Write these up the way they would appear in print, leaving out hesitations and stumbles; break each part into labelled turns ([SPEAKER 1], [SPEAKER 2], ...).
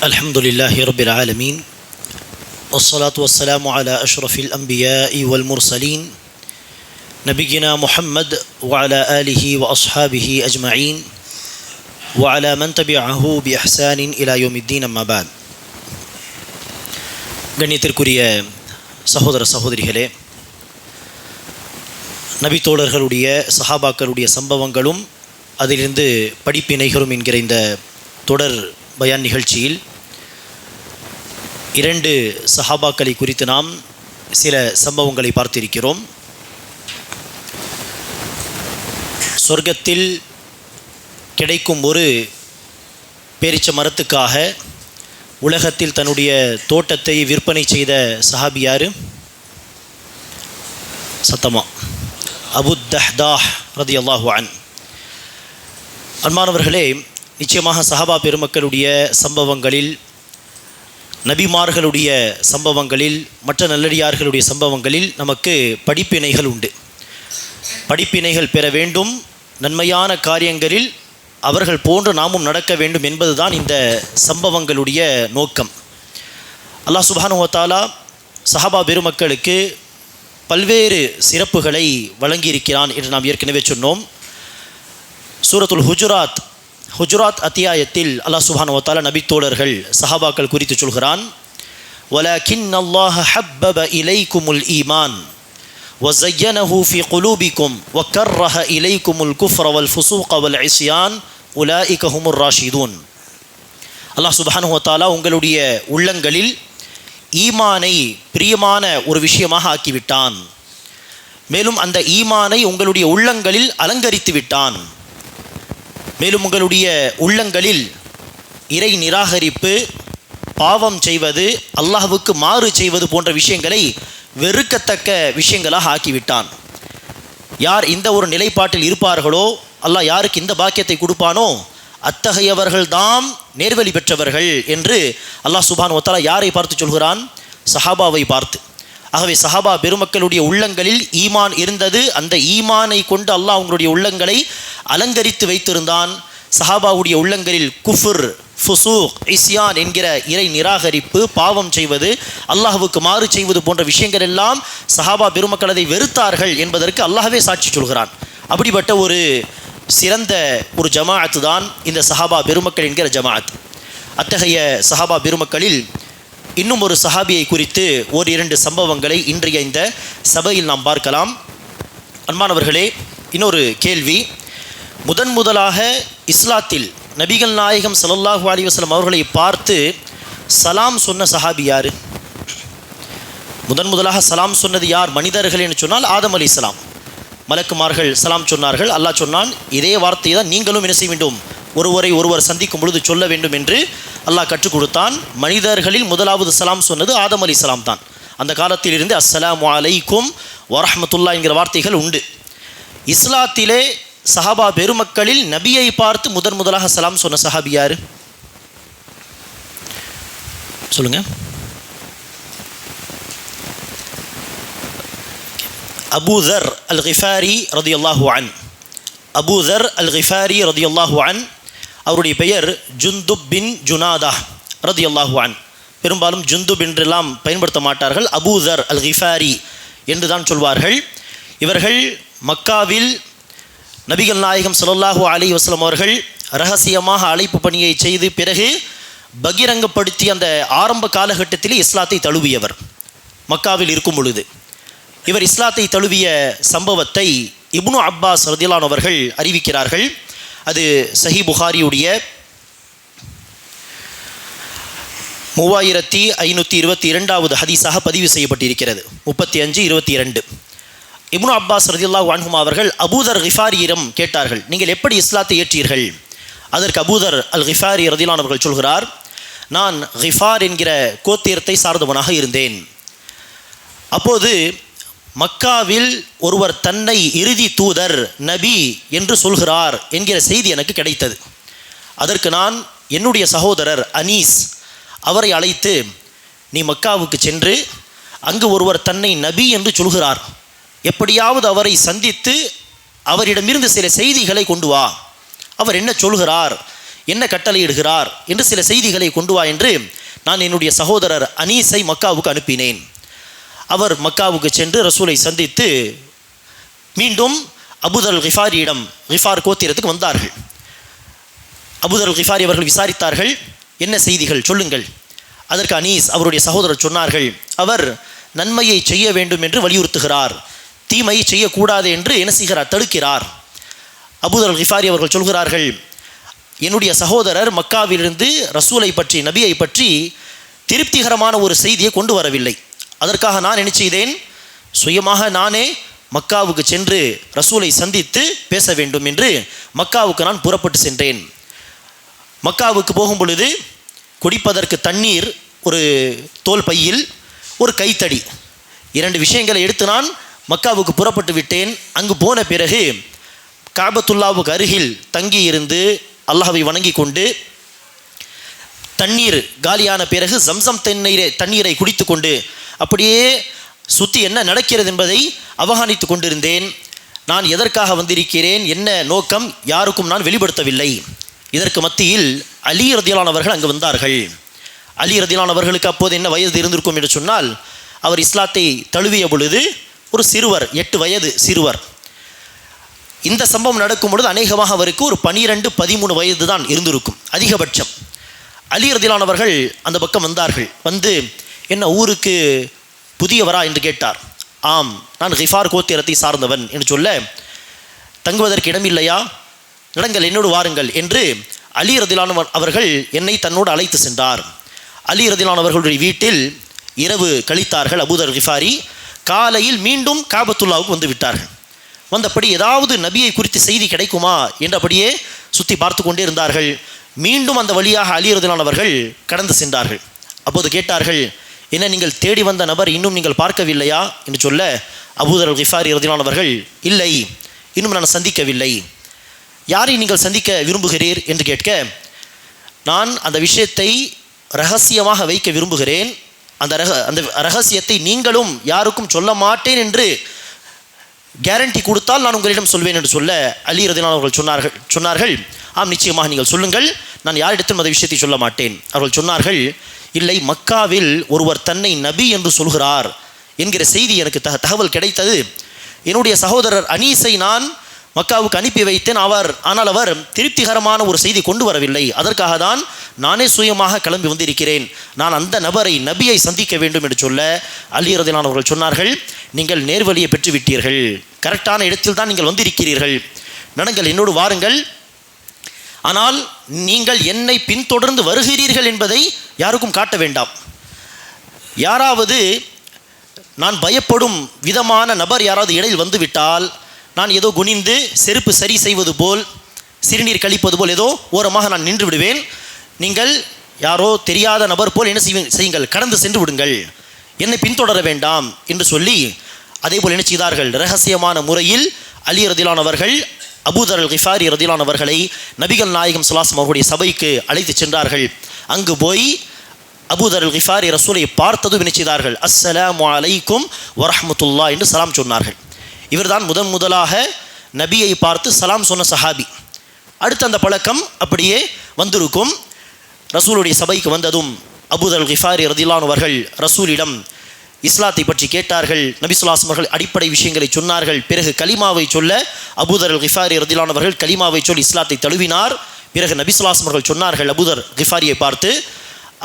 [SPEAKER 1] الحمد لله رب العالمين والصلاة والسلام على أشرف الأنبياء والمرسلين نبينا محمد وعلى آله وأصحابه أجمعين وعلى من تبعه بإحسان إلى يوم الدين أما بعد. கண்ணியத்திற்குரிய சகோதர சகோதரிகளே, நபி தோழர்களுடைய சஹாபாக்களுடைய சம்பவங்களும் அதிலிருந்து படிப்பினைகளும் என்கிற இந்த தொடர் பயான் நிகழ்ச்சியில் இரண்டு சஹாபாக்களை குறித்து நாம் சில சம்பவங்களை பார்த்திருக்கிறோம். சொர்க்கத்தில் கிடைக்கும் ஒரு பேரிச்ச மரத்துக்காக உலகத்தில் தன்னுடைய தோட்டத்தை விற்பனை செய்த சஹாபி யாரு? சத்தமா அபு தஹ்தாஹ் ரலியல்லாஹு அன்ஹு. அன்பானவர்களே, நிச்சயமாக சஹாபா பெருமக்களுடைய சம்பவங்களில், நபிமார்களுடைய சம்பவங்களில், மற்ற நல்லடியார்களுடைய சம்பவங்களில் நமக்கு படிப்பினைகள் உண்டு. படிப்பினைகள் பெற வேண்டும், நன்மையான காரியங்களில் அவர்கள் போன்று நாமும் நடக்க வேண்டும் என்பதுதான் இந்த சம்பவங்களுடைய நோக்கம். அல்லாஹ் சுப்ஹானஹு வ தஆலா சஹாபா பெருமக்களுக்கு பல்வேறு சிறப்புகளை வழங்கியிருக்கிறான் என்று நாம் ஏற்கனவே சொன்னோம். சூரத்துல் ஹுஜராத் அத்தியாயத்தில் அல்லாஹ் சுப்ஹானஹு வ தஆலா நபித்தோழர்கள் சஹாபாக்கள் குறித்து சொல்கிறான். வலக்கின்னல்லாஹ ஹப்பப இலைக்குமுல் ஈமான் வஸய்யனஹு ஃபீ குலூபிக்கும் வக்கர்ரஹ இலைக்குமுல் குஃப்ர வல் ஃபுசூக வல் இஸ்யான் உலாயிக ஹுமுர் ராஷிதூன். அல்லாஹ் சுப்ஹானஹு வ தஆலா உங்களுடைய உள்ளங்களில் ஈமானை பிரியமான ஒரு விஷயமாக ஆக்கிவிட்டான். மேலும் அந்த ஈமானை உங்களுடைய உள்ளங்களில் அலங்கரித்து விட்டான். மேலும் உங்களுடைய உள்ளங்களில் இறை நிராகரிப்பு, பாவம் செய்வது, அல்லாஹ்வுக்கு மாறு செய்வது போன்ற விஷயங்களை வெறுக்கத்தக்க விஷயங்களாக ஆக்கிவிட்டான். யார் இந்த ஒரு நிலைப்பாட்டில் இருப்பார்களோ, அல்லாஹ் யாருக்கு இந்த பாக்கியத்தை கொடுப்பானோ அத்தகையவர்கள்தாம் நேர்வழி பெற்றவர்கள் என்று அல்லாஹ் சுப்ஹானஹு வ தஆலா யாரை பார்த்து சொல்கிறான்? சஹாபாவை பார்த்து. ஆகவே சஹாபா பெருமக்களுடைய உள்ளங்களில் ஈமான் இருந்தது. அந்த ஈமானை கொண்டு அல்லாஹ் அவங்களுடைய உள்ளங்களை அலங்கரித்து வைத்திருந்தான். சஹாபாவுடைய உள்ளங்களில் குஃபுர், ஃபுசூக், இஸ்யான் என்கிற இறை நிராகரிப்பு, பாவம் செய்வது, அல்லாஹ்வுக்கு மாறு செய்வது போன்ற விஷயங்கள் எல்லாம் சஹாபா பெருமக்கள் அதை வெறுத்தார்கள் என்பதற்கு அல்லாஹ்வே சாட்சி சொல்கிறான். அப்படிப்பட்ட ஒரு சிறந்த ஒரு ஜமாஅத்து தான் இந்த சஹாபா பெருமக்கள் என்கிற ஜமாஅத். அத்தகைய சஹாபா பெருமக்களில் இன்னும் ஒரு சஹாபியை குறித்து ஒரு இரண்டு சம்பவங்களை இன்றைய இந்த சபையில் நாம் பார்க்கலாம். அன்பானவர்களே, இன்னொரு கேள்வி. முதலாக இஸ்லாத்தில் நபிகள் நாயகம் ஸல்லல்லாஹு அலைஹி வஸல்லம் அவர்களை பார்த்து சலாம் சொன்ன சஹாபி யார்? முதலாக சலாம் சொன்னது யார் மனிதர்கள் என்று சொன்னால் ஆதம் அலைஹிஸ்ஸலாம். மலக்குமார்கள் சலாம் சொன்னார்கள். அல்லாஹ் சொன்னான், இதே வார்த்தையை தான் நீங்களும் என்ன செய்ய வேண்டும், ஒருவர் சந்திக்கும் பொழுது சொல்ல வேண்டும் என்று அல்லாஹ் கற்றுக் கொடுத்தான். மனிதர்களில் முதலாவது சலாம் சொன்னது ஆதம் அலைஹிஸ்ஸலாம் தான். அந்த காலத்திலிருந்து அஸ்ஸலாமு அலைக்கும் வரஹ்மத்துல்லாஹ் என்கிற வார்த்தைகள் உண்டு. இஸ்லாத்திலே சஹாபா பெருமக்களில் நபியை பார்த்து முதலாக சலாம் சொன்ன சஹாபி யாரு? சொல்லுங்க. அபூ தர் அல் கிஃபாரி ரலியல்லாஹு அன்ஹு. அபூ தர் அல் கிஃபாரி ரலியல்லாஹு அன்ஹு, அவருடைய பெயர் ஜுந்துப் பின் ஜுனாதா ரலியல்லாஹு அன்ஹு. பெரும்பாலும் ஜுந்துப் என்றெல்லாம் பயன்படுத்த மாட்டார்கள், அபூ தர் அல் கிஃபாரி என்று தான் சொல்வார்கள். இவர்கள் மக்காவில் நபிகள் நாயகம் ஸல்லல்லாஹு அலைஹி வஸல்லம் அவர்கள் ரகசியமாக அழைப்பு பணியை செய்து பிறகு பகிரங்கப்படுத்தி அந்த ஆரம்ப காலகட்டத்திலே இஸ்லாத்தை தழுவியவர். மக்காவில் இருக்கும் பொழுது இவர் இஸ்லாத்தை தழுவிய சம்பவத்தை இப்னு அப்பாஸ் ரலியல்லாஹு அன்ஹு அவர்கள் அறிவிக்கிறார்கள். அது சஹீஹ் புகாரியுடைய 3522வது ஹதீஸாக பதிவு செய்யப்பட்டிருக்கிறது. 35:22. இப்னு அப்பாஸ் ரலியல்லாஹு அன்ஹுமா அவர்கள் அபூதர் கிஃபாரியிடம் கேட்டார்கள், நீங்கள் எப்படி இஸ்லாத்தை ஏற்றீர்கள்? அதற்கு அபூதர் அல் கிஃபாரி ரலியல்லாஹு அன்ஹு அவர்கள் சொல்கிறார், நான் கிஃபார் என்கிற கோத்திரத்தை சார்ந்தவனாக இருந்தேன். அப்போது மக்காவில் ஒருவர் தன்னை இறுதி தூதர், நபி என்று சொல்கிறார் என்கிற செய்தி எனக்கு கிடைத்தது. அதற்கு நான் என்னுடைய சகோதரர் அனீஸ் அவரை அழைத்து, நீ மக்காவுக்கு சென்று அங்கு ஒருவர் தன்னை நபி என்று சொல்கிறார், எப்படியாவது அவரை சந்தித்து அவரிடமிருந்து சில செய்திகளை கொண்டு வா, அவர் என்ன சொல்கிறார் என்ன கட்டளையிடுகிறார் என்று சில செய்திகளை கொண்டு வா என்று நான் என்னுடைய சகோதரர் அனீஸை மக்காவுக்கு அனுப்பினேன். அவர் மக்காவுக்கு சென்று ரசூலை சந்தித்து மீண்டும் அபூதர் கிஃபாரியிடம் கிஃபார் கோத்திரத்துக்கு வந்தார்கள். அபூதர் கிஃபாரி அவர்கள் விசாரித்தார்கள், என்ன செய்திகள் சொல்லுங்கள். அதற்கு அனீஸ் அவருடைய சகோதரர் சொன்னார்கள், அவர் நன்மையை செய்ய வேண்டும் என்று வலியுறுத்துகிறார், தீமையை செய்யக்கூடாது என்று என்ன செய்கிறார், தடுக்கிறார். அபூதர் கிஃபாரி அவர்கள் சொல்கிறார்கள், என்னுடைய சகோதரர் மக்காவிலிருந்து ரசூலை பற்றி நபியை பற்றி திருப்திகரமான ஒரு செய்தியை கொண்டு வரவில்லை. அதற்காக நான் என்ன செய்தேன், சுயமாக நானே மக்காவுக்கு சென்று ரசூலை சந்தித்து பேச வேண்டும் என்று மக்காவுக்கு நான் புறப்பட்டு சென்றேன். மக்காவுக்கு போகும் பொழுது குடிப்பதற்கு தண்ணீர் ஒரு தோல் பையில், ஒரு கைத்தடி, 2 விஷயங்களை எடுத்து நான் மக்காவுக்கு புறப்பட்டு விட்டேன். அங்கு போன பிறகு காபத்துல்லாவுக்கு அருகில் தங்கி இருந்து அல்லாஹ்வை வணங்கி கொண்டு தண்ணீர் காலியான பிறகு ஜம்சம் தண்ணீரை குடித்து கொண்டு அப்படியே சுற்றி என்ன நடக்கிறது என்பதை அவகானித்து கொண்டிருந்தேன். நான் எதற்காக வந்திருக்கிறேன், என்ன நோக்கம் யாருக்கும் நான் வெளிப்படுத்தவில்லை. இதற்கு மத்தியில் அலி ரதியல்லாஹு அவர்கள் அங்கு வந்தார்கள். அலி ரதியல்லாஹு அவர்களுக்கு அப்போது என்ன வயது இருந்திருக்கும் என்று சொன்னால், அவர் இஸ்லாத்தை தழுவிய பொழுது ஒரு சிறுவர், 8 வயது சிறுவர். இந்த சம்பவம் நடக்கும் பொழுது அநேகமாக அவருக்கு ஒரு 12-13 வயது தான் இருந்திருக்கும் அதிகபட்சம். அலி ரதியல்லாஹு அவர்கள் அந்த பக்கம் வந்தார்கள். வந்து என்ன ஊருக்கு புதியவரா என்று கேட்டார். ஆம், நான் கிஃபார் கோத்திரத்தை சார்ந்தவன் என்று சொல்ல, தங்குவதற்கு இடமில்லையா, நடங்கள் என்னோடு வாருங்கள் என்று அலி ரதியல்லாஹு அவர்கள் என்னை தன்னோடு அழைத்து சென்றார். அலி ரதியல்லாஹு அவர்களுடைய வீட்டில் இரவு கழித்தார்கள் அபூதர் கிஃபாரி. காலையில் மீண்டும் காபத்துல்லாவுக்கு வந்து விட்டார்கள். வந்தபடி ஏதாவது நபியை குறித்து செய்தி கிடைக்குமா என்றபடியே சுற்றி பார்த்து கொண்டே இருந்தார்கள். மீண்டும் அந்த வழியாக அலி ரதியல்லாஹு அவர்கள் கடந்து சென்றார்கள். அப்போது கேட்டார்கள், என்ன நீங்கள் தேடி வந்த நபர் இன்னும் நீங்கள் பார்க்கவில்லையா என்று சொல்ல, அபூதர் கிஃபாரி ரதியல்லாஹு அவர்கள், இல்லை, இன்னும் நான் சந்திக்கவில்லை. யாரை நீங்கள் சந்திக்க விரும்புகிறீர் என்று கேட்க, நான் அந்த விஷயத்தை ரகசியமாக வைக்க விரும்புகிறேன், அந்த ரகசியத்தை நீங்களும் யாருக்கும் சொல்ல மாட்டேன் என்று கேரண்டி கொடுத்தால் நான் உங்களிடம் சொல்வேன் என்று சொல்ல, அலி ரதியல்லாஹு அவர்கள் சொன்னார்கள், ஆம், நிச்சயமாக நீங்கள் சொல்லுங்கள், நான் யாரிடத்திலும் அந்த விஷயத்தை சொல்ல மாட்டேன். அவர்கள் சொன்னார்கள், இல்லை, மக்காவில் ஒருவர் தன்னை நபி என்று சொல்கிறார் என்கிற செய்தி எனக்கு தகவல் கிடைத்தது. என்னுடைய சகோதரர் அனீஸை நான் மக்காவுக்கு அனுப்பி வைத்தேன். ஆனால் அவர் திருப்திகரமான ஒரு செய்தி கொண்டு வரவில்லை. அதற்காக தான் நானே சுயமாக கிளம்பி வந்திருக்கிறேன். நான் அந்த நபரை, நபியை சந்திக்க வேண்டும் என்று சொல்ல, அலி ரதியல்லாஹு அவர்கள் சொன்னார்கள், நீங்கள் நேர்வழியை பெற்றுவிட்டீர்கள், கரெக்டான இடத்தில் தான் நீங்கள் வந்திருக்கிறீர்கள், நடங்கள் என்னோடு வாருங்கள். ஆனால் நீங்கள் என்னை பின்தொடர்ந்து வருகிறீர்கள் என்பதை யாருக்கும் காட்ட வேண்டாம். யாராவது நான் பயப்படும் விதமான நபர் யாராவது இடையில் வந்துவிட்டால், நான் ஏதோ குனிந்து செருப்பு சரி செய்வது போல், சிறுநீர் கழிப்பது போல் ஏதோ ஓரமாக நான் நின்று விடுவேன். நீங்கள் யாரோ தெரியாத நபர் போல் என்ன செய்யுங்கள், கடந்து சென்று விடுங்கள், என்னை பின்தொடர வேண்டாம் என்று சொல்லி, அதே போல் என்ன செய்தார்கள், ரகசியமான முறையில் அலி ரதியல்லாஹு அவர்கள் அபூதர் கிஃபாரி ரதியல்லாஹு அவர்களை நபிகள் நாயகம் ஸல்லல்லாஹு அலைஹி வஸல்லம் அவருடைய சபைக்கு அழைத்து சென்றார்கள். அங்கு போய் அபூதர் கிஃபாரி ரசூலை பார்த்ததும் என்ன செய்தார்கள், அஸ்ஸலாமு அலைக்கும் வரஹ்மத்துல்லாஹ் என்று சலாம் சொன்னார்கள். இவர்தான் முதலாக நபியை பார்த்து சலாம் சொன்ன சஹாபி. அடுத்து அந்த பழக்கம் அப்படியே வந்திருக்கும். ரசூலுடைய சபைக்கு வந்ததும் அபூதர் கிஃபாரி ரதியல்லாஹு அவர்கள் ரசூலிடம் இஸ்லாத்தை பற்றி கேட்டார்கள். நபி ஸல்லல்லாஹு அலைஹி வஸல்லம் அவர்கள் அடிப்படை விஷயங்களை சொன்னார்கள். பிறகு கலிமாவை சொல்ல அபூதர் கிஃபாரி ரதியல்லாஹு அவர்கள் கலிமாவை சொல்லி இஸ்லாத்தை தழுவினார். பிறகு நபி ஸல்லல்லாஹு அலைஹி வஸல்லம் அவர்கள் சொன்னார்கள் அபூதர் கிஃபாரியை பார்த்து,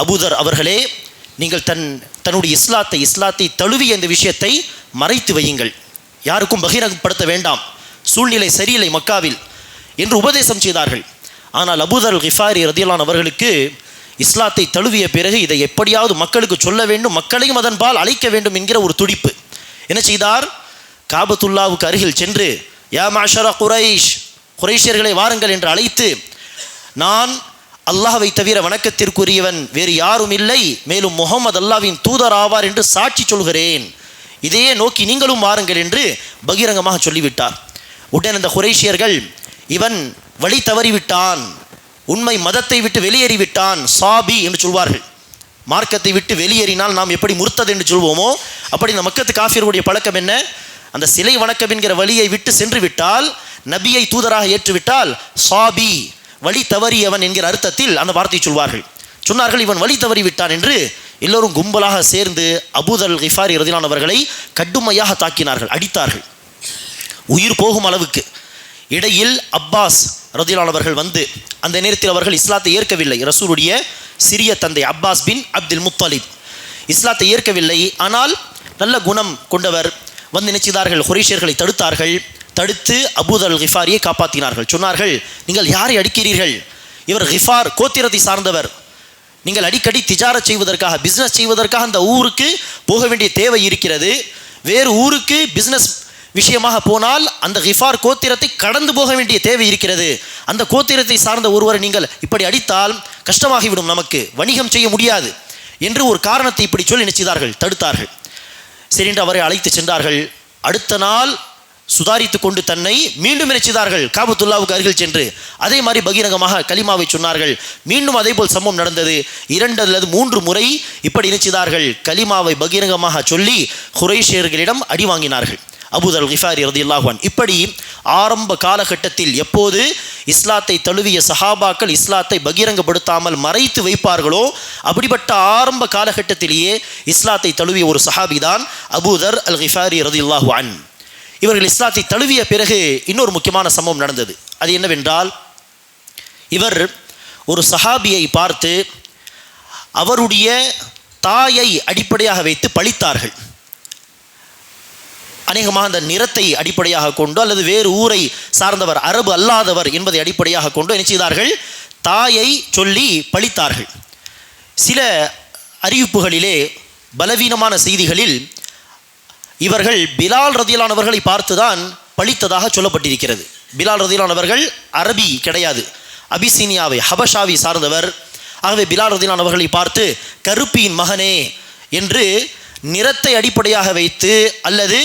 [SPEAKER 1] அபூதர் அவர்களே, நீங்கள் தன்னுடைய இஸ்லாத்தை தழுவிய இந்த விஷயத்தை மறைத்து வையுங்கள், யாருக்கும் பகிரங்கப்படுத்த வேண்டாம், சூழ்நிலை சரியில்லை மக்காவில் என்று உபதேசம் செய்தார்கள். ஆனால் அபூதர் கிஃபாரி ரதியல்லாஹு அவர்களுக்கு இஸ்லாத்தை தழுவிய பிறகு இதை எப்படியாவது மக்களுக்கு சொல்ல வேண்டும், மக்களையும் அதன்பால் அழைக்க வேண்டும் என்கிற ஒரு துடிப்பு. என்ன செய்தார், காபத்துல்லாவுக்கு அருகில் சென்று, யா மாஷர குரைஷியர்களை வாருங்கள் என்று அழைத்து, நான் அல்லாஹ்வை தவிர வணக்கத்திற்குரியவன் வேறு யாரும் இல்லை, மேலும் முஹம்மது அல்லாஹ்வின் தூதர் ஆவார் என்று சாட்சி சொல்கிறேன், இதையே நோக்கி நீங்களும் வாருங்கள் என்று பகிரங்கமாக சொல்லிவிட்டார். உடனே அந்த குரைஷியர்கள், இவன் வழி தவறிவிட்டான், உண்மை மதத்தை விட்டு வெளியேறிவிட்டான், சாபி என்று சொல்வார்கள். மார்க்கத்தை விட்டு வெளியேறினால் நாம் எப்படி முர்த்தத் என்று சொல்வோமோ அப்படி இந்த மக்கத்து காஃபிர்களுடைய பழக்கம் என்ன, அந்த சிலை வணக்கம் என்கிற வழியை விட்டு சென்று விட்டால், நபியை தூதராக ஏற்றுவிட்டால் சாபி, வழி தவறியவன் என்கிற அர்த்தத்தில் அந்த வார்த்தையை சொல்வார்கள். சொன்னார்கள் இவன் வழி தவறி விட்டான் என்று. எல்லோரும் கும்பலாக சேர்ந்து அபூதர் கிஃபாரி ரதியல்லாஹு அவர்களை கடுமையாக தாக்கினார்கள், அடித்தார்கள், உயிர் போகும் அளவுக்கு. இடையில் அப்பாஸ் ரதியல்லாஹு அவர்கள் வந்து, அந்த நேரத்தில் அவர்கள் இஸ்லாத்தை ஏற்கவில்லை. ரசூலுடைய சிறிய தந்தை அப்பாஸ் பின் அப்துல் முத்தலிப் இஸ்லாத்தை ஏற்கவில்லை. ஆனால் நல்ல குணம் கொண்டவர். வந்து நினைச்சார்கள், குறைஷியர்களை தடுத்தார்கள். தடுத்து அபூதர் கிஃபாரியை காப்பாற்றினார்கள். சொன்னார்கள், நீங்கள் யாரை அடிக்கிறீர்கள்? இவர் கிஃபார் கோத்திரத்தை சார்ந்தவர். நீங்கள் அடிக்கடி திஜாரத் செய்வதற்காக, பிஸ்னஸ் செய்வதற்காக அந்த ஊருக்கு போக வேண்டிய தேவை இருக்கிறது. வேறு ஊருக்கு பிஸ்னஸ் விஷயமாக போனால் அந்த கிஃபார் கோத்திரத்தை கடந்து போக வேண்டிய தேவை இருக்கிறது. அந்த கோத்திரத்தை சார்ந்த ஒருவரை நீங்கள் இப்படி அடித்தால் கஷ்டமாகிவிடும், நமக்கு வணிகம் செய்ய முடியாது என்று ஒரு காரணத்தை இப்படி சொல்லி நினைச்சார்கள், தடுத்தார்கள். சரி என்று அவரை அழைத்து சென்றார்கள். அடுத்த நாள் சுதாரித்து கொண்டு தன்னை மீண்டும் நினைச்சார்கள் காபத்துல்லாவுக்கு அருகில் சென்று. அதே மாதிரி பகிரங்கமாக கலிமாவை சொன்னார்கள். மீண்டும் அதே போல் சம்பவம் நடந்தது. 2 அல்லது 3 முறை இப்படி நினைச்சார்கள். கலிமாவை பகிரங்கமாக சொல்லி குறைஷியர்களிடம் அடி வாங்கினார்கள் அபூதர் கிஃபாரி ரலியல்லாஹு அன்ஹு. இப்படி ஆரம்ப காலகட்டத்தில் எப்போது இஸ்லாத்தை தழுவிய சஹாபாக்கள் இஸ்லாத்தை பகிரங்கப்படுத்தாமல் மறைத்து வைப்பார்களோ, அப்படிப்பட்ட ஆரம்ப காலகட்டத்திலேயே இஸ்லாத்தை தழுவிய ஒரு சஹாபி தான் அபூதர் அல் கிஃபாரி ரலியல்லாஹு அன்ஹு. இவர்கள் இஸ்லாத்தை தழுவிய பிறகு இன்னொரு முக்கியமான சம்பவம் நடந்தது. அது என்னவென்றால், இவர் ஒரு சஹாபியை பார்த்து அவருடைய தாயை அடிப்படையாக வைத்து பழித்தார்கள். அநேகமாக அந்த நிறத்தை அடிப்படையாக கொண்டு அல்லது வேறு ஊரை சார்ந்தவர், அரபு அல்லாதவர் என்பதை அடிப்படையாக கொண்டு என்ன செய்தார்கள்? தாயை சொல்லி பழித்தார்கள். சில அறிவிப்புகளிலே, பலவீனமான செய்திகளில் இவர்கள் பிலால் ரதியல்லாஹு அவர்களை பார்த்துதான் பழித்ததாக சொல்லப்பட்டிருக்கிறது. பிலால் ரதியல்லாஹு அவர்கள் அரபி கிடையாது, அபிசீனியாவை ஹபஷாவை சார்ந்தவர். ஆகவே பிலால் ரதியல்லாஹு அவர்களை பார்த்து கருப்பியின் மகனே என்று நிறத்தை அடிப்படையாக வைத்து அல்லது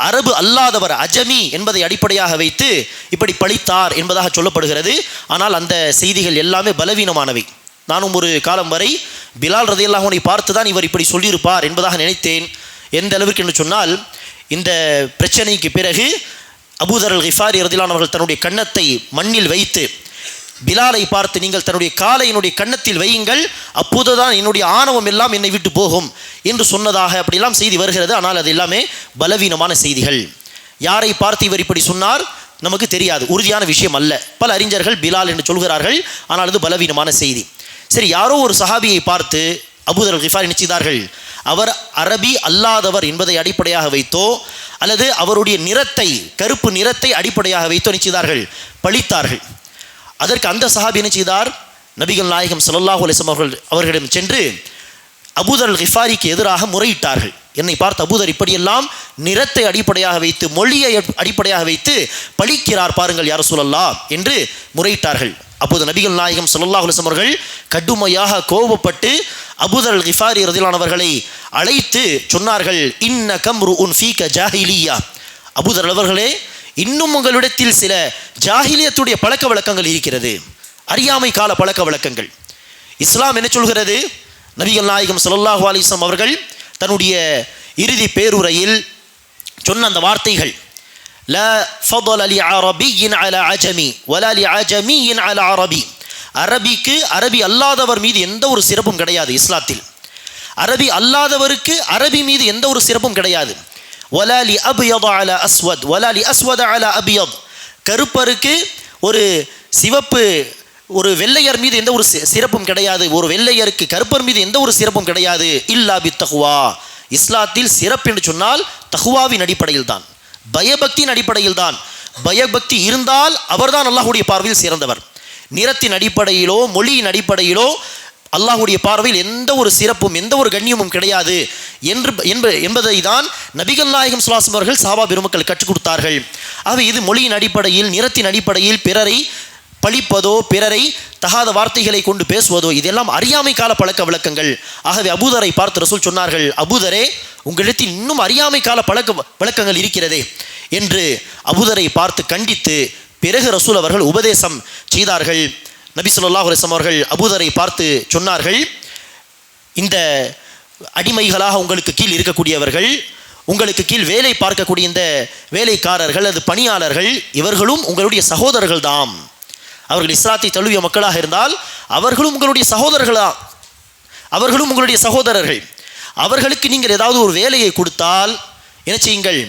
[SPEAKER 1] அரபு அல்லாதவர் அஜமி என்பதை அடிப்படையாக வைத்து இப்படி பழித்தார் என்பதாக சொல்லப்படுகிறது. ஆனால் அந்த செய்திகள் எல்லாமே பலவீனமானவை. நானும் ஒரு காலம் வரை பிலால் ரதியல்லாஹு அன்ஹு பார்த்து தான் இவர் இப்படி சொல்லியிருப்பார் என்பதாக நினைத்தேன். எந்த அளவிற்கு என்று சொன்னால், இந்த பிரச்சனைக்கு பிறகு அபூதர் அல் கிஃபாரி ரலியல்லாஹு அன்ஹு அவர்கள் தன்னுடைய கன்னத்தை மண்ணில் வைத்து பிலாலை பார்த்து, நீங்கள் தன்னுடைய காலை என்னுடைய கன்னத்தில் வையுங்கள், அப்போதுதான் என்னுடைய ஆணவம் எல்லாம் என்னை விட்டு போகும் என்று சொன்னதாக அப்படியெல்லாம் செய்தி வருகிறது. ஆனால் அது எல்லாமே பலவீனமான செய்திகள். யாரை பார்த்து இவர் இப்படி சொன்னார் நமக்கு தெரியாது, உறுதியான விஷயம் அல்ல. பல அறிஞர்கள் பிலால் என்று சொல்கிறார்கள், ஆனால் அது பலவீனமான செய்தி. சரி, யாரோ ஒரு சஹாபியை பார்த்து அபூதர் அல் கிஃபாரி நினைச்சார்கள், அவர் அரபி அல்லாதவர் என்பதை அடிப்படையாக வைத்தோ அல்லது அவருடைய நிறத்தை, கருப்பு நிறத்தை அடிப்படையாக வைத்தோ நினைச்சார்கள், பழித்தார்கள். அதற்கு அந்த சஹாபி என்ன செய்தார்? நபிகள் நாயகம் ஸல்லல்லாஹு அலைஹி வஸல்லம் அவர்களிடம் சென்று அபூதர் அல் கிஃபாரிக்கு எதிராக முறையிட்டார்கள். என்னை பார்த்து அபூதர் இப்படியெல்லாம் நிறத்தை அடிப்படையாக வைத்து, மொழியை அடிப்படையாக வைத்து பழிக்கிறார் பாருங்கள் யா ரசூலல்லாஹ் என்று முறையிட்டார்கள். அப்போது நபிகள் நாயகம் ஸல்லல்லாஹு அலைஹி வஸல்லம் அவர்கள் கடுமையாக கோபப்பட்டு அபூதர் அல் கிஃபாரி ரலியல்லாஹு அன்ஹு அவர்களை அழைத்து சொன்னார்கள், இன்ன கம்ருஉன் ஃபீக ஜாஹிலியா. அபூதர் அவர்களே, இன்னும் உங்களிடத்தில் சில ஜாஹிலியத்துடைய பழக்க வழக்கங்கள் இருக்கிறது, அறியாமை கால பழக்க வழக்கங்கள். இஸ்லாம் என்ன சொல்கிறது? நபிகள் நாயகம் ஸல்லல்லாஹு அலைஹி வஸல்லம் அவர்கள் தன்னுடைய இறுதி பேருரையில் சொன்ன அந்த வார்த்தைகள், லா ஃபضل لعربي على عجمي ولا لعجمي على عربي. அரபிக்கு அரபி அல்லாதவர் மீது எந்த ஒரு சிறப்பும் கிடையாது இஸ்லாத்தில். அரபி அல்லாதவருக்கு அரபி மீது எந்த ஒரு சிறப்பும் கிடையாது. ولا لأبيض على أسود ولا لأسود على أبيض. கருப்பருக்கு ஒரு சிவப்பு, ஒரு வெள்ளையர் மீது எந்த ஒரு சிறப்பும் கிடையாது. ஒரு வெள்ளையருக்கு கருப்பர் மீது எந்த ஒரு சிறப்பும் கிடையாது. இல்லா பி தக்வா. இஸ்லாத்தில் சிறப்பு என்று சொன்னால் தக்வாவின் அடிப்படையில் தான், பயபக்தியின் அடிப்படையில் தான். பயபக்தி இருந்தால் அவர்தான் அல்லாஹ்வுடைய பார்வையில் சிறந்தவர். நிறத்தின் அடிப்படையிலோ மொழியின் அடிப்படையிலோ அல்லாஹ்வுடைய பார்வையில் எந்த ஒரு சிறப்பும் எந்த ஒரு கண்ணியமும் கிடையாது என்பதை தான் நபிகள் நாயகம் ஸல்லல்லாஹு அலைஹி வஸல்லம் அவர்கள் சஹாபா பெருமக்கள் கற்றுக் கொடுத்தார்கள். ஆகவே இது மொழியின் அடிப்படையில், நிறத்தின் அடிப்படையில் பிறரை பழிப்பதோ பிறரை தகாத வார்த்தைகளை கொண்டு பேசுவதோ இதெல்லாம் அறியாமை கால பழக்க வழக்கங்கள். ஆகவே அபூதரை பார்த்து ரசூல் சொன்னார்கள், அபூதரே, உங்களிடத்தில் இன்னும் அறியாமை கால பழக்க வழக்கங்கள் இருக்கிறதே என்று அபூதரை பார்த்து கண்டித்து பிறகு ரசூல் அவர்கள் உபதேசம் செய்தார்கள். நபி ஸல்லல்லாஹு அலைஹி வஸல்லம் அவர்கள் அபூதரை பார்த்து சொன்னார்கள், இந்த அடிமைகளாக உங்களுக்கு கீழ் இருக்கக்கூடியவர்கள், உங்களுக்கு கீழ் வேலை பார்க்கக்கூடிய இந்த வேலைக்காரர்கள், அது பணியாளர்கள், இவர்களும் உங்களுடைய சகோதரர்கள் தாம். அவர்கள் இஸ்லாத்தை தழுவிய மக்களாக இருந்தால் அவர்களும் உங்களுடைய சகோதரர்கள். அவர்களுக்கு நீங்கள் ஏதாவது ஒரு வேலையை கொடுத்தால் என்ன செய்யுங்கள்?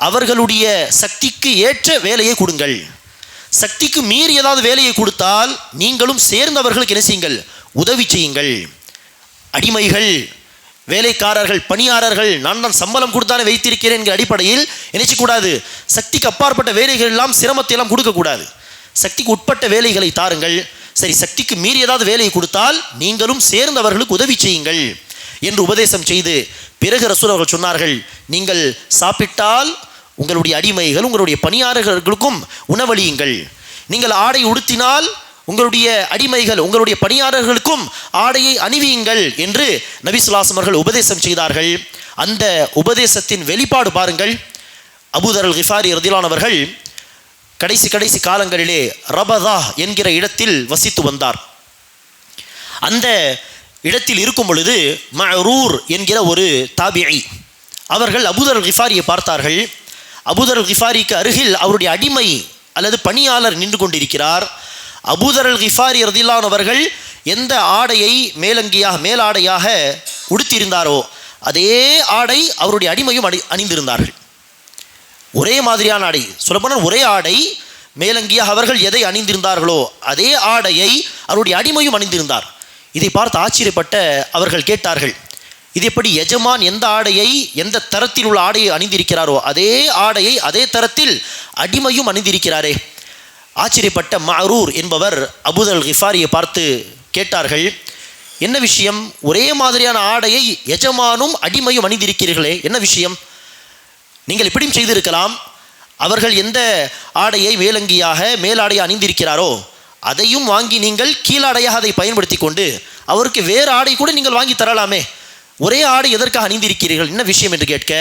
[SPEAKER 1] அவர்களுடைய சக்திக்கு ஏற்ற வேலையை கொடுங்கள். சக்திக்கு மீறி ஏதாவது வேலையை கொடுத்தால் நீங்களும் சேர்ந்தவர்களுக்கு என்ன செய்யுங்கள்? உதவி செய்யுங்கள். அடிமைகள், வேலைக்காரர்கள், பணியாளர்கள் நான் தான் சம்பளம் கொடுத்தானே வைத்திருக்கிறேன் என்கிற அடிப்படையில் என்ன செய்யக்கூடாது? சக்திக்கு அப்பாற்பட்ட வேலைகள் எல்லாம் சிரமத்தை எல்லாம் கொடுக்கக்கூடாது. சக்திக்கு உட்பட்ட வேலைகளை தாருங்கள். சரி, சக்திக்கு மீறி ஏதாவது வேலையை கொடுத்தால் நீங்களும் சேர்ந்தவர்களுக்கு உதவி செய்யுங்கள் என்று உபதேசம் செய்து பிறகு ரசூல் அவர்கள் சொன்னார்கள், நீங்கள் சாப்பிட்டால் உங்களுடைய அடிமைகள், உங்களுடைய பணியாளர்களுக்கும் உணவளியுங்கள். நீங்கள் ஆடை உடுத்தினால் உங்களுடைய அடிமைகள், உங்களுடைய பணியாளர்களுக்கும் ஆடையை அணிவியுங்கள் என்று நபி ஸல்லல்லாஹு அலைஹி வஸல்லம் அவர்கள் உபதேசம் செய்தார்கள். அந்த உபதேசத்தின் வெளிப்பாடு பாருங்கள். அபூதர் அல் கிஃபாரி ரலியல்லாஹு அன்ஹு அவர்கள் கடைசி காலங்களிலே ரபதா என்கிற இடத்தில் வசித்து வந்தார். அந்த இடத்தில் இருக்கும் பொழுது மஅரூர் என்கிற ஒரு தாபிஈ அவர்கள் அபூதர் அல் கிஃபாரியை பார்த்தார்கள். அபூதர் அல் கிஃபாரிக்கு அருகில் அவருடைய அடிமை அல்லது பணியாளர் நின்று கொண்டிருக்கிறார். அபூதர் அல் கிஃபாரி ரலியல்லாஹு அன்ஹு அவர்கள் எந்த ஆடையை மேலாடையாக உடுத்தியிருந்தாரோ அதே ஆடை அவருடைய அடிமையும் அணிந்திருந்தார்கள். ஒரே மாதிரியான ஆடை, சொல்லப்போனால் ஒரே ஆடை, மேலங்கியாக அவர்கள் எதை அணிந்திருந்தார்களோ அதே ஆடையை அவருடைய அடிமையும் அணிந்திருந்தார். இதை பார்த்து ஆச்சரியப்பட்ட அவர்கள் கேட்டார்கள், இது எப்படி எஜமான் எந்த ஆடையை, எந்த தரத்தில் உள்ள ஆடையை அணிந்திருக்கிறாரோ அதே ஆடையை அதே தரத்தில் அடிமையும் அணிந்திருக்கிறாரே? ஆச்சரியப்பட்ட மஅரூர் என்பவர் அபூதர் அல் கிஃபாரியை பார்த்து கேட்டார்கள், என்ன விஷயம்? ஒரே மாதிரியான ஆடையை எஜமானும் அடிமையும் அணிந்திருக்கிறீர்களே, என்ன விஷயம்? நீங்கள் இப்படியும் செய்திருக்கலாம், அவர்கள் எந்த ஆடையை மேலாடையை அணிந்திருக்கிறாரோ அதையும் வாங்கி நீங்கள் கீழாடையாக அதை பயன்படுத்தி கொண்டு அவருக்கு வேறு ஆடை கூட நீங்கள் வாங்கி தரலாமே, ஒரே ஆடை எதற்காக அணிந்திருக்கிறீர்கள், என்ன விஷயம் என்று கேட்க,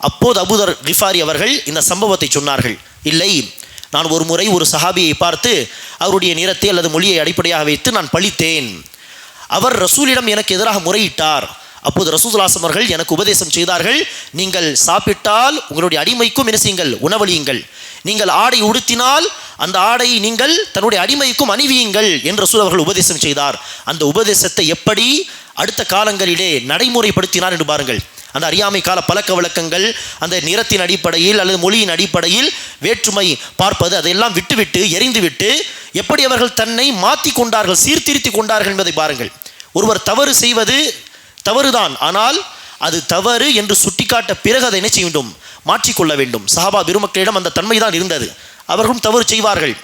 [SPEAKER 1] அப்போது அபூதர் கிஃபாரி அவர்கள் இந்த சம்பவத்தை சொன்னார்கள். இல்லை, நான் ஒரு முறை ஒரு சஹாபியை பார்த்து அவருடைய நிறத்தை அல்லது மொழியை அடிப்படையாக வைத்து நான் பழித்தேன். அவர் ரசூலிடம் எனக்கு எதிராக முறையிட்டார். அப்போது ரசூல் ஸல்லல்லாஹு அலைஹி வஸல்லம் அவர்கள் எனக்கு உபதேசம் செய்தார்கள், நீங்கள் சாப்பிட்டால் உங்களுடைய அடிமைக்கும் என்ன செய்யுங்கள்? உணவளியுங்கள். நீங்கள் ஆடை உடுத்தினால் அந்த ஆடையை நீங்கள் தன்னுடைய அடிமைக்கும் அணிவியுங்கள் என்று ரசூல் அவர்கள் உபதேசம் செய்தார். அந்த உபதேசத்தை எப்படி அடுத்த காலங்களிலே நடைமுறைப்படுத்தினார் என்று பாருங்கள். அந்த அறியாமை கால பழக்க வழக்கங்கள், அந்த நிறத்தின் அடிப்படையில் அல்லது மொழியின் அடிப்படையில் வேற்றுமை பார்ப்பது, அதையெல்லாம் விட்டுவிட்டு எரிந்துவிட்டு எப்படி அவர்கள் தன்னை மாற்றி கொண்டார்கள், சீர்திருத்தி கொண்டார்கள் என்பதை பாருங்கள். ஒருவர் தவறு செய்வது தவறுதான், ஆனால் அது தவறு என்று சுட்டிக்காட்ட பிறகு அதை என்ன செய்ய வேண்டும்? மாற்றிக்கொள்ள வேண்டும். சஹாபா பெருமக்களிடம் அந்த தன்மை தான் இருந்தது. அவர்களும் தவறு செய்வார்கள்,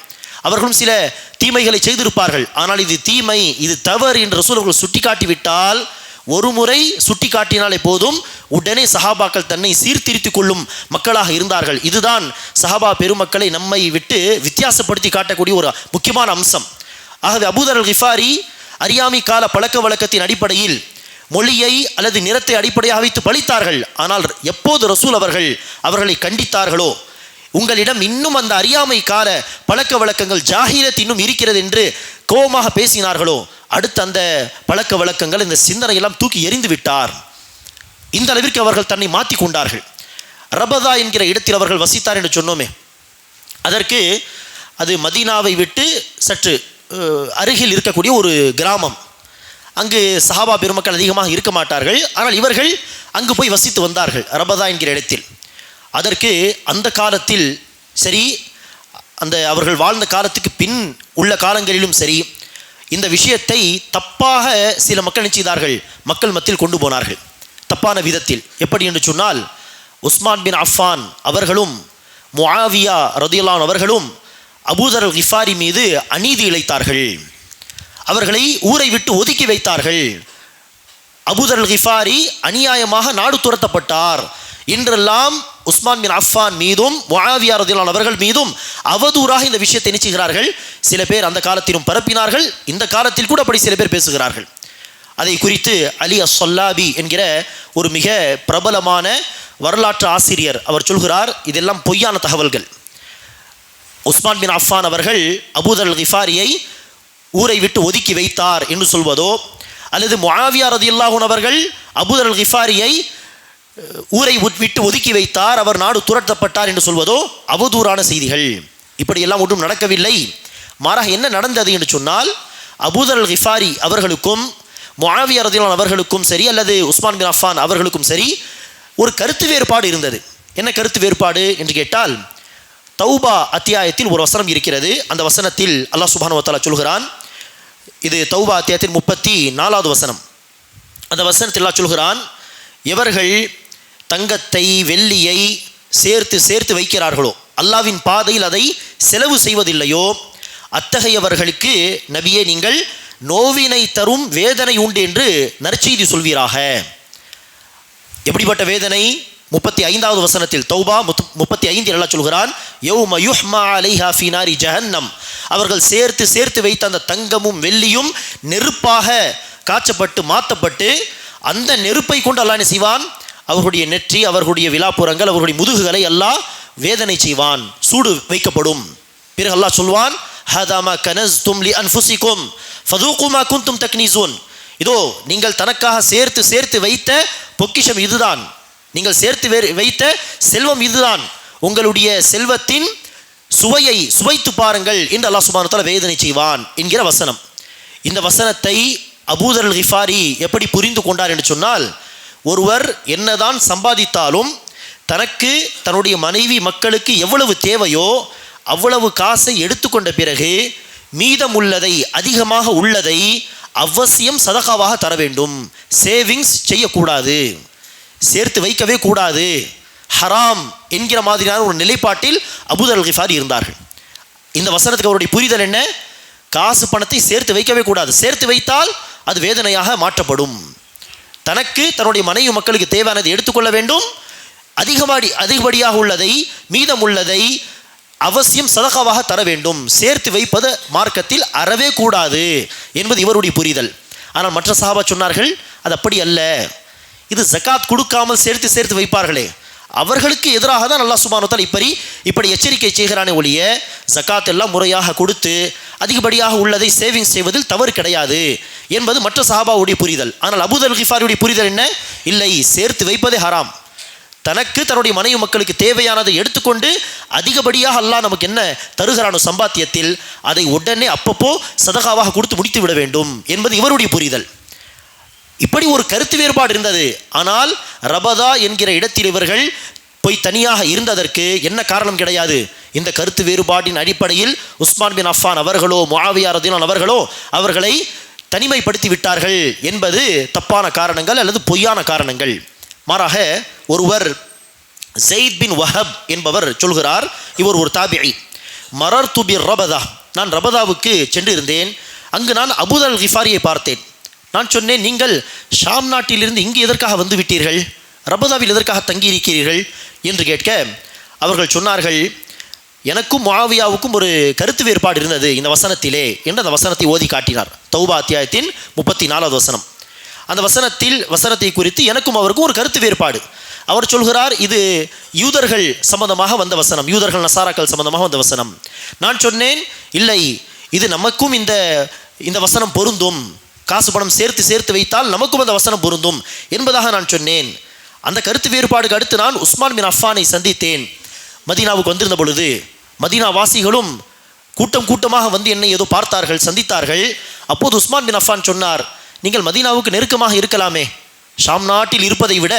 [SPEAKER 1] அவர்களும் சில தீமைகளை செய்திருப்பார்கள். ஆனால் இது தீமை, இது தவறு என்று ரசூல் அவர்கள் சுட்டிக்காட்டி விட்டால், ஒரு முறை சுட்டிக்காட்டினாலே போதும், உடனே சஹாபாக்கள் தன்னை சீர்திருத்திக் கொள்ளும் மக்களாக இருந்தார்கள். இதுதான் சஹாபா பெருமக்களை நம்மை விட்டு வித்தியாசப்படுத்தி காட்டக்கூடிய ஒரு முக்கியமான அம்சம். ஆகவே அபூதர் அல் கிஃபாரி அறியாமை கால பழக்க வழக்கத்தின் அடிப்படையில் மொழியை அல்லது நிறத்தை அடிப்படையாக வைத்து பழித்தார்கள். ஆனால் எப்போது ரசூல் அவர்களை கண்டித்தார்களோ, உங்களிடம் இன்னும் அந்த அறியாமை கால பழக்க வழக்கங்கள் ஜாஹிலத் இன்னும் இருக்கிறது என்று கோபமாக பேசினார்களோ, அடுத்து அந்த பழக்க வழக்கங்கள், இந்த சிந்தனையெல்லாம் தூக்கி எறிந்து விட்டார். இந்த அளவிற்கு அவர்கள் தன்னை மாற்றி கொண்டார்கள். ரபதா என்கிற இடத்தில் அவர்கள் வசித்தார் என்று சொன்னோமே, அதற்கு அது மதீனாவை விட்டு சற்று அருகில் இருக்கக்கூடிய ஒரு கிராமம். அங்கு சஹாபா பெருமக்கள் அதிகமாக இருக்க மாட்டார்கள். ஆனால் இவர்கள் அங்கு போய் வசித்து வந்தார்கள், ரபதா என்கிற இடத்தில். அதற்கு அந்த காலத்தில் சரி, அந்த அவர்கள் வாழ்ந்த காலத்துக்கு பின் உள்ள காலங்களிலும் சரி, இந்த விஷயத்தை தப்பாக சில மக்கள் நினைச்சார்கள், மக்கள் மத்தியில் கொண்டு போனார்கள் தப்பான விதத்தில். எப்படி என்று சொன்னால், உஸ்மான் பின் அஃபான் அவர்களும் முஆவியா ரலியல்லாஹு அன்ஹு அவர்களும் அபூதர் அல் கிஃபாரி மீது அநீதி இழைத்தார்கள். அவர்களை ஊரை விட்டு ஒதுக்கி வைத்தார்கள். அபூதர் அல் கிஃபாரி அநியாயமாக நாடு துரத்தப்பட்டார் என்றெல்லாம் உஸ்மான் பின் அஃபான் மீதும் முஆவியா ரலியல்லாஹு அன்ஹு அவர்கள் மீதும் அவதூறாக இந்த விஷயத்தை நினைச்சுகிறார்கள். சில பேர் அந்த காலத்திலும் பரப்பினார்கள், இந்த காலத்தில் கூட அப்படி சில பேர் பேசுகிறார்கள். அதை குறித்து அலி அஸ்-ஸல்லாபி என்கிற ஒரு மிக பிரபலமான வரலாற்று ஆசிரியர் அவர் சொல்கிறார், இதெல்லாம் பொய்யான தகவல்கள். உஸ்மான் பின் அஃபான் அவர்கள் அபூதர் அல் கிஃபாரியை ஊரை விட்டு ஒதுக்கி வைத்தார் என்று சொல்வதோ, அல்லது முஆவியா ரலியல்லாஹு அன்ஹு அவர்கள் அபூதர் அல் கிஃபாரியை ஊரை விட்டு ஒதுக்கி வைத்தார், அவர் நாடு துரத்தப்பட்டார் என்று சொல்வதோ அவதூறான செய்திகள். இப்படியெல்லாம் ஒன்றும் நடக்கவில்லை. மாறாக என்ன நடந்தது என்று சொன்னால், அபூதர் அல் கிஃபாரி அவர்களுக்கும் முஆவியா ரலியல்லாஹு அவர்களுக்கும் சரி, அல்லது உஸ்மான் பின் அஃபான் அவர்களுக்கும் சரி, ஒரு கருத்து வேறுபாடு இருந்தது. என்ன கருத்து வேறுபாடு என்று கேட்டால், தௌபா அத்தியாயத்தில் ஒரு வசனம் இருக்கிறது. அந்த வசனத்தில் அல்லாஹ் சுப்ஹானஹு வ தஆலா சொல்கிறான், இது தௌபா அத்தியாயத்தின் 34வது வசனம். அந்த வசனத்தில் அல்லாஹ் சொல்கிறான், எவர்கள் தங்கத்தை வெள்ளியை சேர்த்து சேர்த்து வைக்கிறார்களோ, அல்லாஹ்வின் பாதையில் அதை செலவு செய்வதில்லையோ, அத்தகையவர்களுக்கு நபியே நீங்கள் நோவினை தரும் வேதனை உண்டு என்று நற்செய்தி சொல்வீராக. எப்படிப்பட்ட வேதனை? 35வது வசனத்தில் தௌபா 35 அல்லாஹ் சொல்கிறான், யௌம யுஹ்மா அலைஹா ஃபீ நாரி ஜஹன்னம். அவர்கள் சேர்த்து சேர்த்து வைத்த அந்த தங்கமும் வெள்ளியும் நெருப்பாக காய்ச்சப்பட்டு மாற்றப்பட்டு, அந்த நெருப்பை கொண்டு அல்லாஹ் என்ன செய்வான்? அவர்களுடைய நெற்றி, அவர்களுடைய விலாப்புறங்கள், அவர்களுடைய முதுகுகளை அல்லாஹ் வேதனை செய்வான், சூடு வைக்கப்படும். பிறகு அல்லாஹ் சொல்வான், ஹதாமா கனஸ்தும் லி அன்ஃபுசிக்கும் ஃபதூகு மா குன்தும் தக்னிசூன். இதோ நீங்கள் தனக்காக சேர்த்து சேர்த்து வைத்த பொக்கிஷம் இதுதான், நீங்கள் சேர்த்து வைத்த செல்வம் இதுதான், உங்களுடைய செல்வத்தின் சுவையை சுவைத்து பாருங்கள் என்று அல்லாஹ் சுப்ஹானஹு வ தஆலா வேதனை செய்வான் என்கிற வசனம். இந்த வசனத்தை அபூதர் அல் கிஃபாரி எப்படி புரிந்து கொண்டார் என்று சொன்னால், ஒருவர் என்னதான் சம்பாதித்தாலும் தனக்கு தன்னுடைய மனைவி மக்களுக்கு எவ்வளவு தேவையோ அவ்வளவு காசை எடுத்துக்கொண்ட பிறகு மீதம் உள்ளதை, அதிகமாக உள்ளதை அவசியம் சதகாவாக தர வேண்டும். சேவிங்ஸ் செய்யக்கூடாது, சேர்த்து வைக்கவே கூடாது, ஹராம் என்கிற மாதிரியான ஒரு நிலைப்பாட்டில் அபூதர் அல் கிஃபாரி இருந்தார்கள். இந்த வசனத்துக்கு அவருடைய புரிதல் என்ன? காசு பணத்தை சேர்த்து வைக்கவே கூடாது, சேர்த்து வைத்தால் அது வேதனையாக மாற்றப்படும். தனக்கு தன்னுடைய மனைவி மக்களுக்கு தேவையானதை எடுத்துக்கொள்ள வேண்டும், அதிகப்படியாக உள்ளதை, மீதம் உள்ளதை அவசியம் சதகாவாக தர வேண்டும். சேர்த்து வைப்பது மார்க்கத்தில் அறவே கூடாது என்பது இவருடைய புரிதல். ஆனால் மற்ற சஹாபா சொன்னார்கள், அது அப்படி அல்ல, இது ஜகாத் கொடுக்காமல் சேர்த்து சேர்த்து வைப்பார்களே, அவர்களுக்கு எதிராக தான் அல்லாஹ் சுப்ஹானஹு வ தஆலா இப்படி எச்சரிக்கை செய்கிறானே ஒழிய, ஜகாத் எல்லாம் முறையாக கொடுத்து அதிகப்படியாக உள்ளதை சேவிங்ஸ் செய்வதில் தவறு கிடையாது என்பது மற்ற சஹாபாவுடைய புரிதல். ஆனால் அபூதர் அல் கிஃபாரியுடைய புரிதல் என்ன? இல்லை, சேர்த்து வைப்பதே ஹராம். தனக்கு தன்னுடைய மனைவி மக்களுக்கு தேவையானதை எடுத்துக்கொண்டு அதிகப்படியாக அல்லாஹ் நமக்கு என்ன தருகிறானோ சம்பாத்தியத்தில், அதை உடனே அப்பப்போ சதகாவாக கொடுத்து முடித்து விட வேண்டும் என்பது இவருடைய புரிதல். இப்படி ஒரு கருத்து வேறுபாடு இருந்தது. ஆனால் ரபதா என்கிற இடத்தில் இவர்கள் போய் தனியாக இருந்ததற்கு என்ன காரணம் கிடையாது. இந்த கருத்து வேறுபாட்டின் அடிப்படையில் உஸ்மான் பின் அஃபான் அவர்களோ முஆவியா ரலியல்லாஹு அவர்களோ அவர்களை தனிமைப்படுத்தி விட்டார்கள் என்பது தப்பான காரணங்கள் அல்லது பொய்யான காரணங்கள். மாறாக ஒருவர் ஸைத் பின் வஹப் என்பவர் சொல்கிறார், இவர் ஒரு தாபிஇ, மரர்து பிர் ரபதா, நான் ரபதாவுக்கு சென்று இருந்தேன், அங்கு நான் அபூதர் அல் கிஃபாரியை பார்த்தேன். நான் சொன்னேன், நீங்கள் ஷாம் நாட்டிலிருந்து இங்கு எதற்காக வந்து விட்டீர்கள், ரபதாவில் எதற்காக தங்கியிருக்கிறீர்கள் என்று கேட்க அவர்கள் சொன்னார்கள், எனக்கும் முஆவியாவுக்கும் ஒரு கருத்து வேறுபாடு இருந்தது இந்த வசனத்திலே என்று அந்த வசனத்தை ஓதி காட்டினார். தௌபா அத்தியாயத்தின் 34வது வசனம். அந்த வசனத்தை குறித்து எனக்கும் அவருக்கும் ஒரு கருத்து வேறுபாடு. அவர் சொல்கிறார், இது யூதர்கள் சம்பந்தமாக வந்த வசனம், யூதர்கள் நசாராக்கள் சம்பந்தமாக வந்த வசனம். நான் சொன்னேன், இல்லை, இது நமக்கும் இந்த வசனம் பொருந்தும், காசு பணம் சேர்த்து சேர்த்து வைத்தால் நமக்கும் அந்த வசனம் பொருந்தும் என்பதாக நான் சொன்னேன். அந்த கருத்து வேறுபாடுக்கு அடுத்து நான் உஸ்மான் பின் அஃபானை சந்தித்தேன். மதீனாவுக்கு வந்திருந்த பொழுது மதீனா வாசிகளும் கூட்டம் கூட்டமாக வந்து என்னை ஏதோ பார்த்தார்கள், சந்தித்தார்கள். அப்போது உஸ்மான் பின் அஃபான் சொன்னார், நீங்கள் மதீனாவுக்கு நெருக்கமாக இருக்கலாமே, ஷாம் நாட்டில் இருப்பதை விட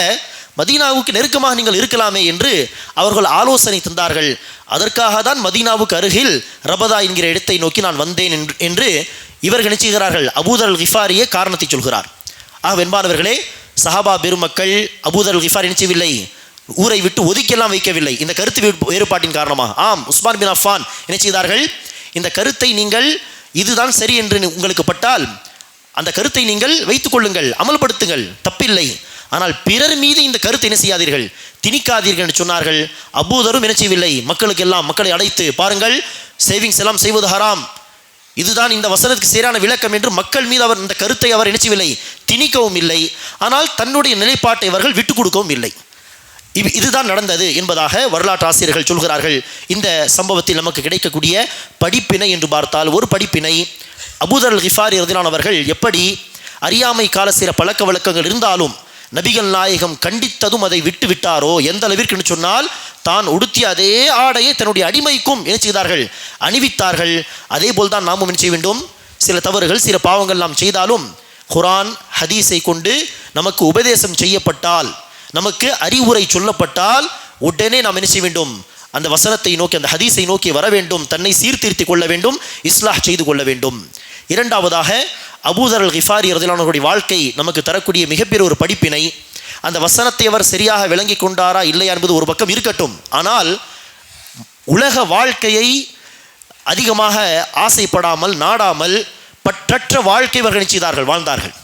[SPEAKER 1] மதீனாவுக்கு நெருக்கமாக நீங்கள் இருக்கலாமே என்று அவர்கள் ஆலோசனை தந்தார்கள். அதற்காக தான் மதீனாவுக்கு அருகில் ரபதா என்கிற இடத்தை நோக்கி நான் வந்தேன் என்று இவர்கள் நினைச்சுகிறார்கள். அபூதர் அல் கிஃபாரியே காரணத்தை சொல்கிறார். ஆக வெண்பானவர்களே, சஹாபா பெருமக்கள் அபூதர் அல் கிஃபார் நினைச்சவில்லை, ஊரை விட்டு ஒதுக்கெல்லாம் வைக்கவில்லை இந்த கருத்து வேறுபாட்டின் காரணமாக. ஆம், உஸ்மான் பின் அஃபான் என்ன செய்தார்கள், இந்த கருத்தை நீங்கள் இதுதான் சரி என்று உங்களுக்கு பட்டால் அந்த கருத்தை நீங்கள் வைத்துக் கொள்ளுங்கள், அமல்படுத்துங்கள், தப்பில்லை. ஆனால் பிறர் மீது இந்த கருத்தை என்ன செய்யாதீர்கள், திணிக்காதீர்கள் என்று சொன்னார்கள். அபூதரும் என்ன செய்யவில்லை, மக்களை அழைத்து பாருங்கள், சேவிங்ஸ் எல்லாம் செய்வது ஹராம், இதுதான் இந்த வசனத்துக்கு சரியான விளக்கம் என்று மக்கள் மீது அவர் இந்த கருத்தை அவர் என்ன செய்யவில்லை, திணிக்கவும் இல்லை. ஆனால் தன்னுடைய நிலைப்பாட்டை அவர்கள் விட்டுக் கொடுக்கவும் இல்லை. இதுதான் நடந்தது என்பதாக வரலாற்று ஆசிரியர்கள் சொல்கிறார்கள். இந்த சம்பவத்தில் நமக்கு கிடைக்கக்கூடிய படிப்பினை என்று பார்த்தால், ஒரு படிப்பினை, அபூதர் அல் கிஃபாரி ரலியல்லாஹு அவர்கள் எப்படி அறியாமை கால சில பழக்க வழக்கங்கள் இருந்தாலும் நபிகள் நாயகம் கண்டித்ததும் அதை விட்டு விட்டாரோ, எந்த அளவிற்கு சொன்னால் தான் உடுத்திய அதே ஆடையை தன்னுடைய அடிமைக்கும் என்ன செய்தார்கள், அணிவித்தார்கள். அதே போல் தான் நாமும் என்ன செய்ய வேண்டும். சில தவறுகள் சில பாவங்கள் நாம் செய்தாலும் குர்ஆன் ஹதீஸை கொண்டு நமக்கு உபதேசம் செய்யப்பட்டால், நமக்கு அறிவுரை சொல்லப்பட்டால் உடனே நாம் என்ன செய்ய வேண்டும், அந்த வசனத்தை நோக்கி அந்த ஹதீஸை நோக்கி வர வேண்டும், தன்னை சீர்திருத்திக் கொள்ள வேண்டும், இஸ்லாஹ் செய்து கொள்ள வேண்டும். இரண்டாவதாக அபூதர் அல் கிஃபாரி ரலியல்லாஹு அன்ஹுடைய வாழ்க்கை நமக்கு தரக்கூடிய மிகப்பெரிய ஒரு படிப்பினை. அந்த வசனத்தை அவர் சரியாக விளங்கி கொண்டாரா இல்லையா என்பது ஒரு பக்கம் இருக்கட்டும், ஆனால் உலக வாழ்க்கையை அதிகமாக ஆசைப்படாமல் நாடாமல் பற்றற்ற வாழ்க்கை இவர்கள் செய்தார்கள், வாழ்ந்தார்கள்.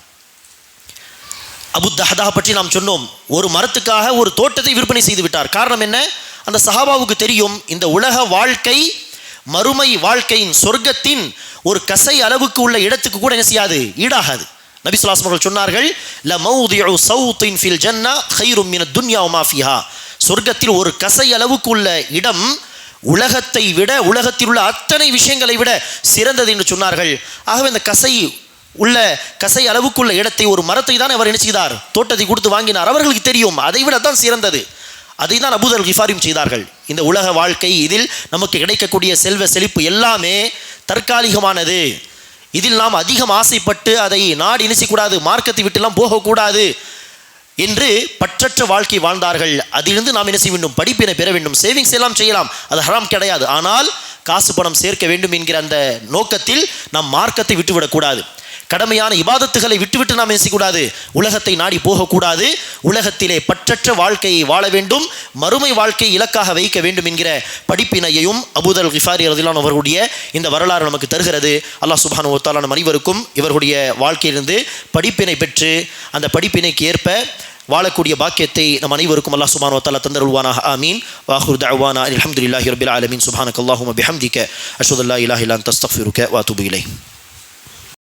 [SPEAKER 1] அபு தஹ்தா பற்றி நாம் சொன்னோம், ஒரு மரத்துக்காக ஒரு தோட்டத்தை விற்பனை செய்து விட்டார். காரணம் என்ன, அந்த சஹாபாவுக்கு தெரியும் இந்த உலக வாழ்க்கை மறுமை வாழ்க்கையின் சொர்க்கத்தின் ஒரு கசை அளவுக்கு உள்ள இடத்துக்கு கூட என்ன செய்யாது, ஈடாகாது. நபி ஸல்லல்லாஹு அலைஹி வஸல்லம் சொன்னார்கள், ல மௌதிஉ ஸௌத்தின் ஃபில் ஜன்னah கைரும் மினத் துன்யா வமா ஃபிஹா. சொர்க்கத்தில் ஒரு கசை அளவுக்கு உள்ள இடம் உலகத்தை விட, உலகத்தில் உள்ள அத்தனை விஷயங்களை விட சிறந்தது என்று சொன்னார்கள். ஆகவே இந்த கசை அளவுக்குள்ள இடத்தை, ஒரு மரத்தை தான் அவர் என்ன செய்தார், தோட்டத்தை கொடுத்து வாங்கினார். அவர்களுக்கு தெரியும் அதை விட தான் சிறந்தது. அதை தான் அபூதர் கிஃபாரியும் செய்தார்கள். இந்த உலக வாழ்க்கை, இதில் நமக்கு கிடைக்கக்கூடிய செல்வ செழிப்பு எல்லாமே தற்காலிகமானது. இதில் நாம் அதிகம் ஆசைப்பட்டு அதை நாடி இணைச்சக்கூடாது, மார்க்கத்தை விட்டுலாம் போகக்கூடாது என்று பற்றற்ற வாழ்க்கை வாழ்ந்தார்கள். அதிலிருந்து நாம் என்ன செய்ய வேண்டும், படிப்பினை பெற வேண்டும். சேவிங்ஸ் எல்லாம் செய்யலாம், அது ஹராம் கிடையாது. ஆனால் காசு பணம் சேர்க்க வேண்டும் என்கிற அந்த நோக்கத்தில் நாம் மார்க்கத்தை விட்டுவிடக்கூடாது. கடமையான இபாதத்துகளை விட்டுவிட்டு நாம் என்ன செய்யக்கூடாது, உலகத்தை நாடி போகக்கூடாது. உலகத்திலே பற்றற்ற வாழ்க்கையை வாழ வேண்டும், மறுமை வாழ்க்கையை இலக்காக வைக்க வேண்டும் என்கிற படிப்பினையையும் அபூதர் கிஃபாரி ரலியல்லாஹு அன்ஹு அவர்களுடைய இந்த வரலாறு நமக்கு தருகிறது. அல்லாஹ் சுப்ஹானஹு வ தஆலா நம் அனைவருக்கும் இவர்களுடைய வாழ்க்கையிலிருந்து படிப்பினை பெற்று அந்த படிப்பினைக்கு ஏற்ப வாழக்கூடிய பாக்கியத்தை நம் அனைவருக்கும் அல்லாஹ் சுப்ஹானஹு வ தஆலா தந்தருள்வானாக. ஆமீன். வாஹிரு தஅவானா அல்ஹம்துலில்லாஹி ரப்பில் ஆலமீன். சுப்ஹானக்கல்லாஹும்ம பிஹம்திக அஷ்ஹது அல்லா இலாஹா இல்லா அன்த அஸ்தக்ஃபிருக வ அத்தூபு இலைக்.